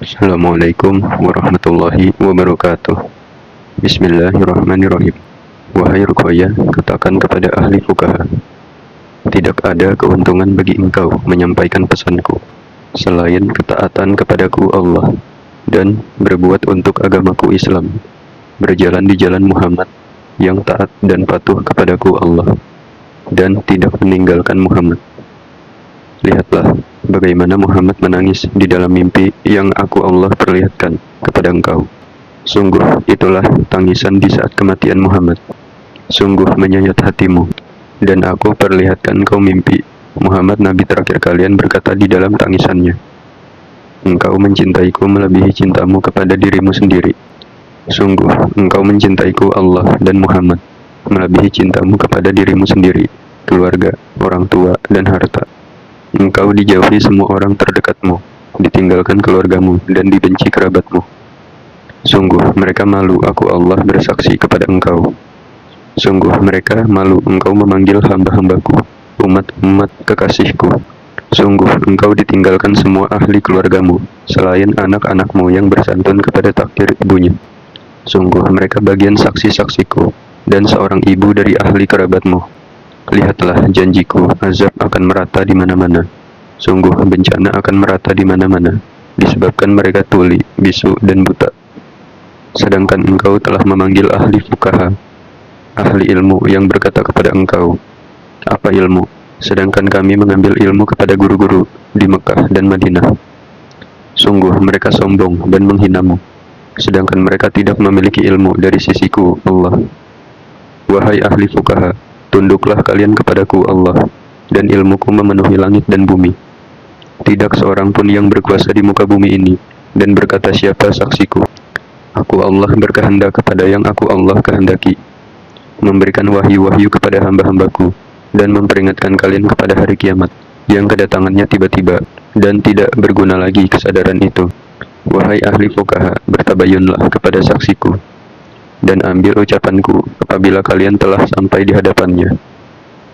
Assalamualaikum warahmatullahi wabarakatuh. Bismillahirrahmanirrahim. Wahai Ruqayyah, katakan kepada ahli fukaha, tidak ada keuntungan bagi engkau menyampaikan pesanku, selain ketaatan kepadaku Allah, dan berbuat untuk agamaku Islam, berjalan di jalan Muhammad, yang taat dan patuh kepadaku Allah, dan tidak meninggalkan Muhammad. Lihatlah bagaimana Muhammad menangis di dalam mimpi yang aku Allah perlihatkan kepada engkau. Sungguh itulah tangisan di saat kematian Muhammad. Sungguh menyayat hatimu. Dan aku perlihatkan kau mimpi. Muhammad Nabi terakhir kalian berkata di dalam tangisannya, engkau mencintaiku melebihi cintamu kepada dirimu sendiri. Sungguh engkau mencintaiku Allah dan Muhammad melebihi cintamu kepada dirimu sendiri, keluarga, orang tua, dan harta. Engkau dijauhi semua orang terdekatmu, ditinggalkan keluargamu, dan dibenci kerabatmu. Sungguh mereka malu aku Allah bersaksi kepada engkau. Sungguh mereka malu engkau memanggil hamba-hambaku, umat-umat kekasihku. Sungguh engkau ditinggalkan semua ahli keluargamu, selain anak-anakmu yang bersantun kepada takdir ibunya. Sungguh mereka bagian saksi-saksiku, dan seorang ibu dari ahli kerabatmu. Lihatlah janjiku, azab akan merata di mana-mana. Sungguh bencana akan merata di mana-mana, disebabkan mereka tuli, bisu, dan buta. Sedangkan engkau telah memanggil ahli fukaha, ahli ilmu yang berkata kepada engkau, apa ilmu? Sedangkan kami mengambil ilmu kepada guru-guru di Mekah dan Madinah. Sungguh mereka sombong dan menghinamu, sedangkan mereka tidak memiliki ilmu dari sisiku, Allah. Wahai ahli fukaha, tunduklah kalian kepadaku Allah, dan ilmuku memenuhi langit dan bumi. Tidak seorang pun yang berkuasa di muka bumi ini, dan berkata siapa saksiku. Aku Allah berkehendak kepada yang aku Allah kehendaki, memberikan wahyu-wahyu kepada hamba-hambaku, dan memperingatkan kalian kepada hari kiamat, yang kedatangannya tiba-tiba, dan tidak berguna lagi kesadaran itu. Wahai ahli fukaha, bertabayunlah kepada saksiku, dan ambil ucapanku apabila kalian telah sampai di hadapannya.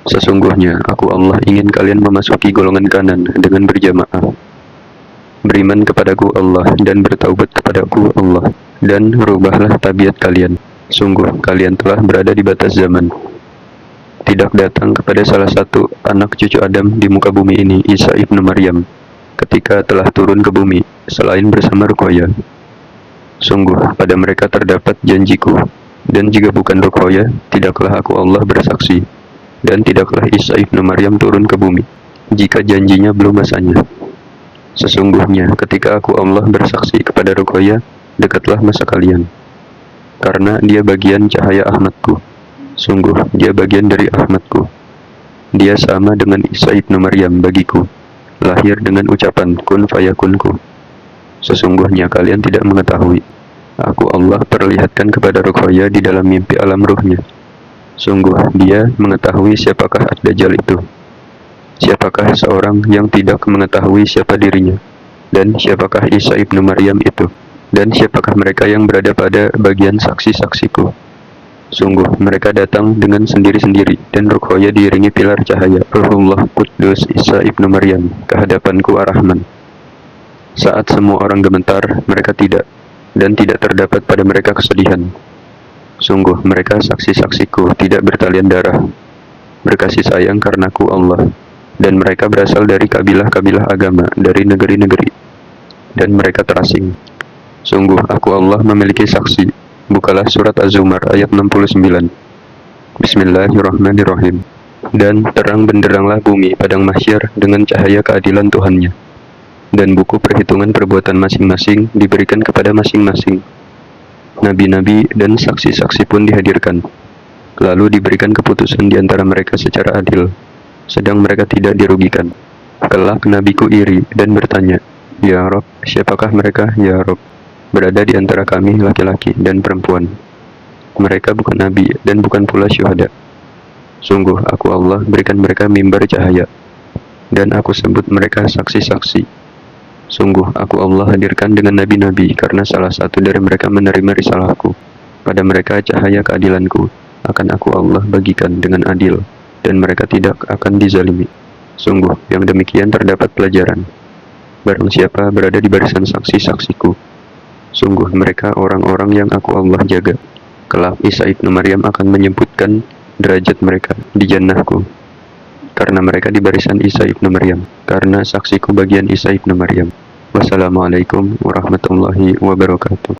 Sesungguhnya aku Allah ingin kalian memasuki golongan kanan dengan berjamaah. Beriman kepadaku Allah dan bertaubat kepadaku Allah, dan rubahlah tabiat kalian. Sungguh kalian telah berada di batas zaman. Tidak datang kepada salah satu anak cucu Adam di muka bumi ini Isa ibnu Maryam ketika telah turun ke bumi selain bersama Ruqayyah. Sungguh pada mereka terdapat janjiku, dan jika bukan Ruqayyah, tidaklah aku Allah bersaksi, dan tidaklah Isa ibnu Maryam turun ke bumi, jika janjinya belum masanya. Sesungguhnya ketika aku Allah bersaksi kepada Ruqayyah, dekatlah masa kalian, karena dia bagian cahaya Ahmadku. Sungguh dia bagian dari Ahmadku. Dia sama dengan Isa ibnu Maryam bagiku, lahir dengan ucapan kun fayakunku. Sesungguhnya kalian tidak mengetahui. Aku Allah perlihatkan kepada Ruqayyah di dalam mimpi alam ruhnya. Sungguh dia mengetahui siapakah Ad-Dajjal itu. Siapakah seorang yang tidak mengetahui siapa dirinya, dan siapakah Isa ibnu Maryam itu, dan siapakah mereka yang berada pada bagian saksi-saksiku. Sungguh mereka datang dengan sendiri-sendiri, dan Ruqayyah diiringi pilar cahaya Ruhullah Quddus Isa ibnu Maryam ke hadapanku Ar-Rahman. Saat semua orang gemetar, mereka tidak, dan tidak terdapat pada mereka kesedihan. Sungguh mereka saksi-saksiku tidak bertalian darah, berkasih sayang karenaku Allah, dan mereka berasal dari kabilah-kabilah agama, dari negeri-negeri, dan mereka terasing. Sungguh aku Allah memiliki saksi. Bukalah surat Az-Zumar ayat 69. Bismillahirrahmanirrahim. Dan terang benderanglah bumi padang mahsyar dengan cahaya keadilan Tuhannya, dan buku perhitungan perbuatan masing-masing diberikan kepada masing-masing. Nabi-nabi dan saksi-saksi pun dihadirkan, lalu diberikan keputusan di antara mereka secara adil, sedang mereka tidak dirugikan. Kelak nabiku iri dan bertanya, ya Rob, siapakah mereka ya Rob? Berada di antara kami laki-laki dan perempuan. Mereka bukan nabi dan bukan pula syuhada. Sungguh aku Allah berikan mereka mimbar cahaya, dan aku sebut mereka saksi-saksi. Sungguh aku Allah hadirkan dengan nabi-nabi karena salah satu dari mereka menerima risalahku. Pada mereka cahaya keadilanku akan aku Allah bagikan dengan adil, dan mereka tidak akan dizalimi. Sungguh yang demikian terdapat pelajaran. barang siapa berada di barisan saksi-saksiku. Sungguh mereka orang-orang yang aku Allah jaga. Kelak Isa ibnu Maryam akan menyebutkan derajat mereka di jannahku, karena mereka di barisan Isa ibnu Maryam, karena saksiku bagian Isa ibnu Maryam. Wassalamualaikum warahmatullahi wabarakatuh.